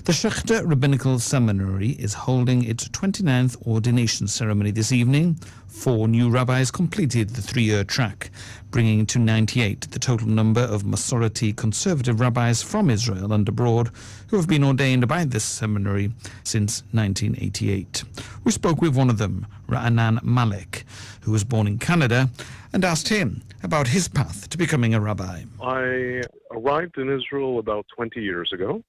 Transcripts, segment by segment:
The Shechter Rabbinical Seminary is holding its 29th ordination ceremony this evening. 4 new rabbis completed the 3-year track, bringing to 98 the total number of Masorti conservative rabbis from Israel and abroad who have been ordained by this seminary since 1988. We spoke with one of them, Raanan Mallek, who was born in Canada, and asked him about his path to becoming a rabbi. I arrived in Israel about 20 years ago,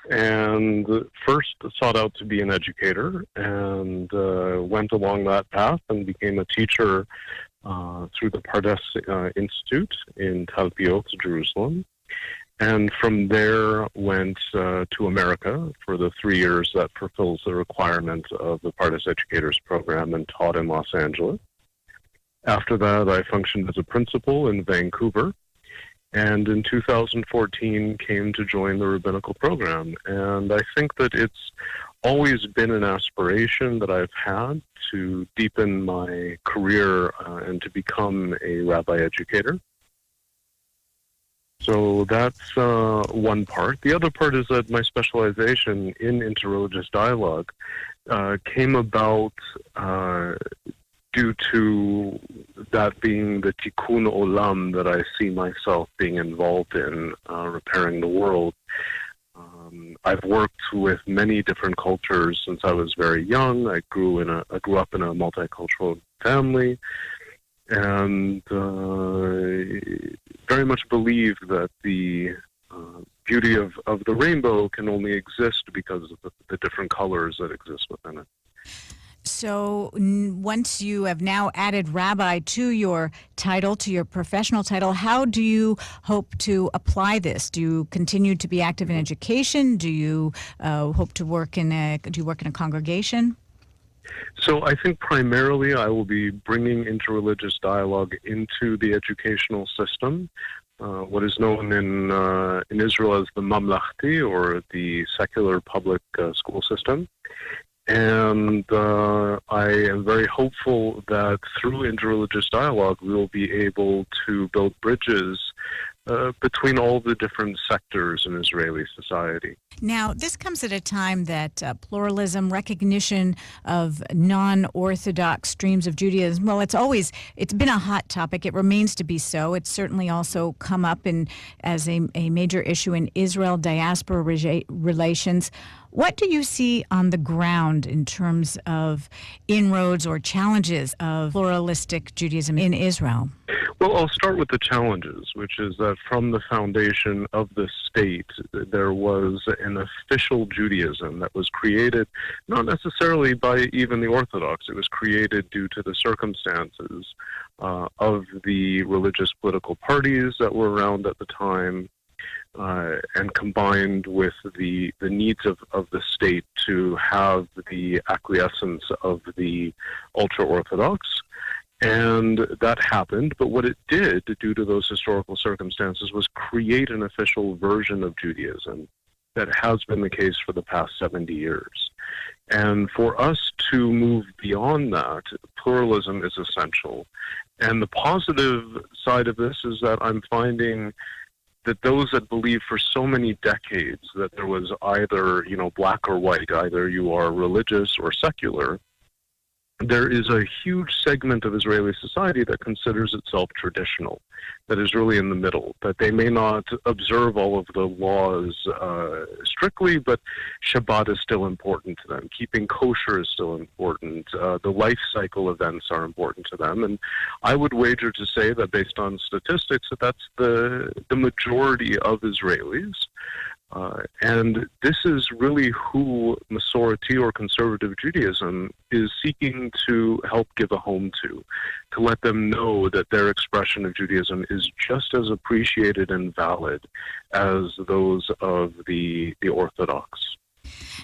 and first sought out to be an educator, and went along that path and became a teacher through the Pardes Institute in Talpiot, Jerusalem. And from there went to America for the 3 years that fulfills the requirement of the Pardes Educators Program, and taught in Los Angeles. After that, I functioned as a principal in Vancouver, and in 2014 came to join the rabbinical program. And I think that it's always been an aspiration that I've had to deepen my career and to become a rabbi educator. So that's one part. The other part is that my specialization in interreligious dialogue came about due to that being the tikkun olam that I see myself being involved in, repairing the world. I've worked with many different cultures since I was very young. I grew up in a multicultural family, and very much believe that the beauty of the rainbow can only exist because of the different colors that exist within it. So once you have now added rabbi to your title, to your professional title, how do you hope to apply this? Do you continue to be active in education? Do you hope to work in a congregation? So I think primarily I will be bringing interreligious dialogue into the educational system, what is known in Israel as the Mamlechti, or the secular public school system. And I am very hopeful that through interreligious dialogue, we will be able to build bridges between all the different sectors in Israeli society. Now, this comes at a time that pluralism, recognition of non-Orthodox streams of Judaism, well, it's been a hot topic. It remains to be so. It's certainly also come up as a major issue in Israel-diaspora relations. What do you see on the ground in terms of inroads or challenges of pluralistic Judaism in Israel? Well, I'll start with the challenges, which is that from the foundation of the state, there was an official Judaism that was created not necessarily by even the Orthodox. It was created due to the circumstances of the religious political parties that were around at the time, and combined with the needs of the state to have the acquiescence of the ultra-Orthodox. And that happened, but what it did, due to those historical circumstances, was create an official version of Judaism that has been the case for the past 70 years. And for us to move beyond that, pluralism is essential. And the positive side of this is that I'm finding that those that believe for so many decades that there was either, black or white, either you are religious or secular, there is a huge segment of Israeli society that considers itself traditional, that is really in the middle, that they may not observe all of the laws strictly, but Shabbat is still important to them. Keeping kosher is still important. The life cycle events are important to them. And I would wager to say that based on statistics, that's the majority of Israelis. And this is really who Masorti or conservative Judaism is seeking to help give a home to let them know that their expression of Judaism is just as appreciated and valid as those of the Orthodox.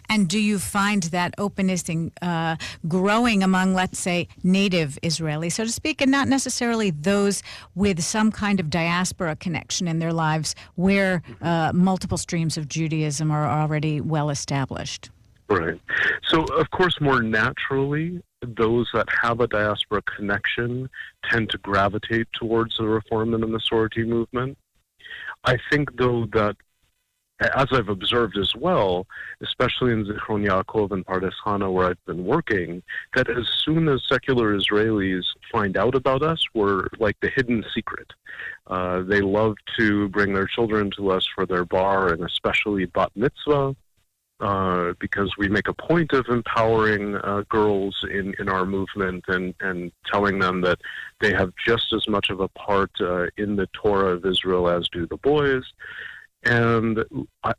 And do you find that openness growing among, let's say, native Israelis, so to speak, and not necessarily those with some kind of diaspora connection in their lives where multiple streams of Judaism are already well established? Right. So, of course, more naturally, those that have a diaspora connection tend to gravitate towards the Reform and the Masorti movement. I think, though, that as I've observed as well, especially in Zichron Yaakov and Pardes Chana where I've been working, that as soon as secular Israelis find out about us, we're like the hidden secret. They love to bring their children to us for their bar and especially bat mitzvah, because we make a point of empowering girls in our movement and telling them that they have just as much of a part in the Torah of Israel as do the boys. And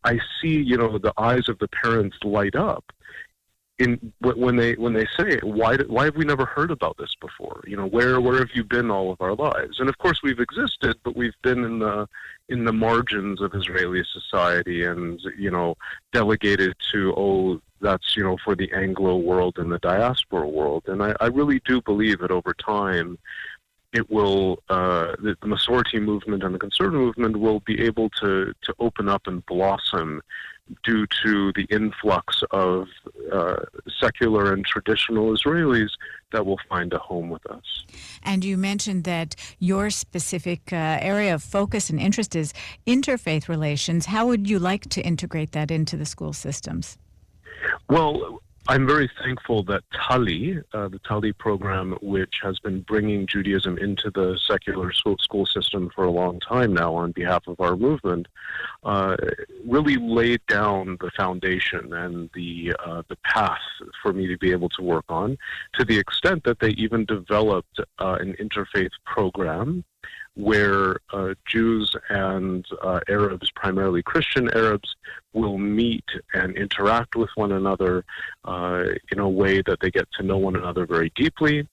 I see, the eyes of the parents light up when they say, why have we never heard about this before? Where have you been all of our lives? And of course we've existed, but we've been in the margins of Israeli society and delegated to that's for the Anglo world and the diaspora world. And I really do believe that over time it will, the Masorti movement and the conservative movement will be able to open up and blossom due to the influx of secular and traditional Israelis that will find a home with us. And you mentioned that your specific area of focus and interest is interfaith relations. How would you like to integrate that into the school systems? Well, I'm very thankful that Tali, the Tali program, which has been bringing Judaism into the secular school system for a long time now on behalf of our movement, really laid down the foundation and the path for me to be able to work on, to the extent that they even developed an interfaith program where Jews and Arabs, primarily Christian Arabs, will meet and interact with one another in a way that they get to know one another very deeply.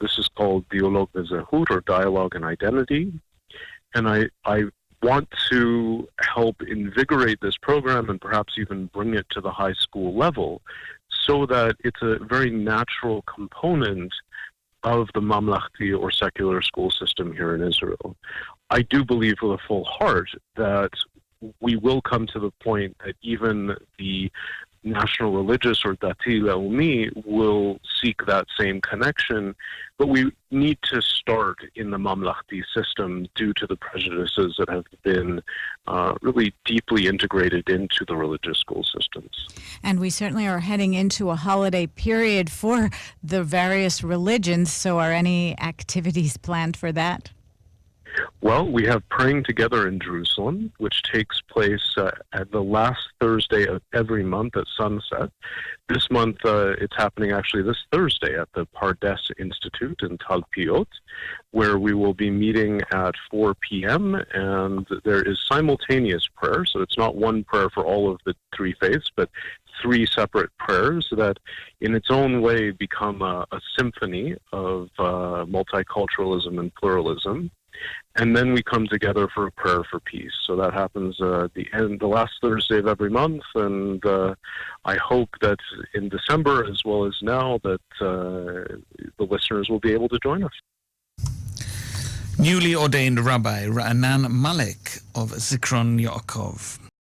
This is called Dialog V'Zehut, or Dialogue and Identity. And I want to help invigorate this program and perhaps even bring it to the high school level so that it's a very natural component of the Mamlechti or secular school system here in Israel. I do believe with a full heart that we will come to the point that even the national religious or Dati Leumi will seek that same connection, but we need to start in the Mamlechti system due to the prejudices that have been really deeply integrated into the religious school systems. And we certainly are heading into a holiday period for the various religions, so are any activities planned for that? Well, we have Praying Together in Jerusalem, which takes place at the last Thursday of every month at sunset. This month, it's happening actually this Thursday at the Pardes Institute in Talpiot, where we will be meeting at 4 p.m., and there is simultaneous prayer, so it's not one prayer for all of the three faiths, but three separate prayers that in its own way become a symphony of multiculturalism and pluralism. And then we come together for a prayer for peace. So that happens the last Thursday of every month, and I hope that in December as well as now that the listeners will be able to join us. Newly ordained Rabbi Raanan Mallek of Zichron Yaakov.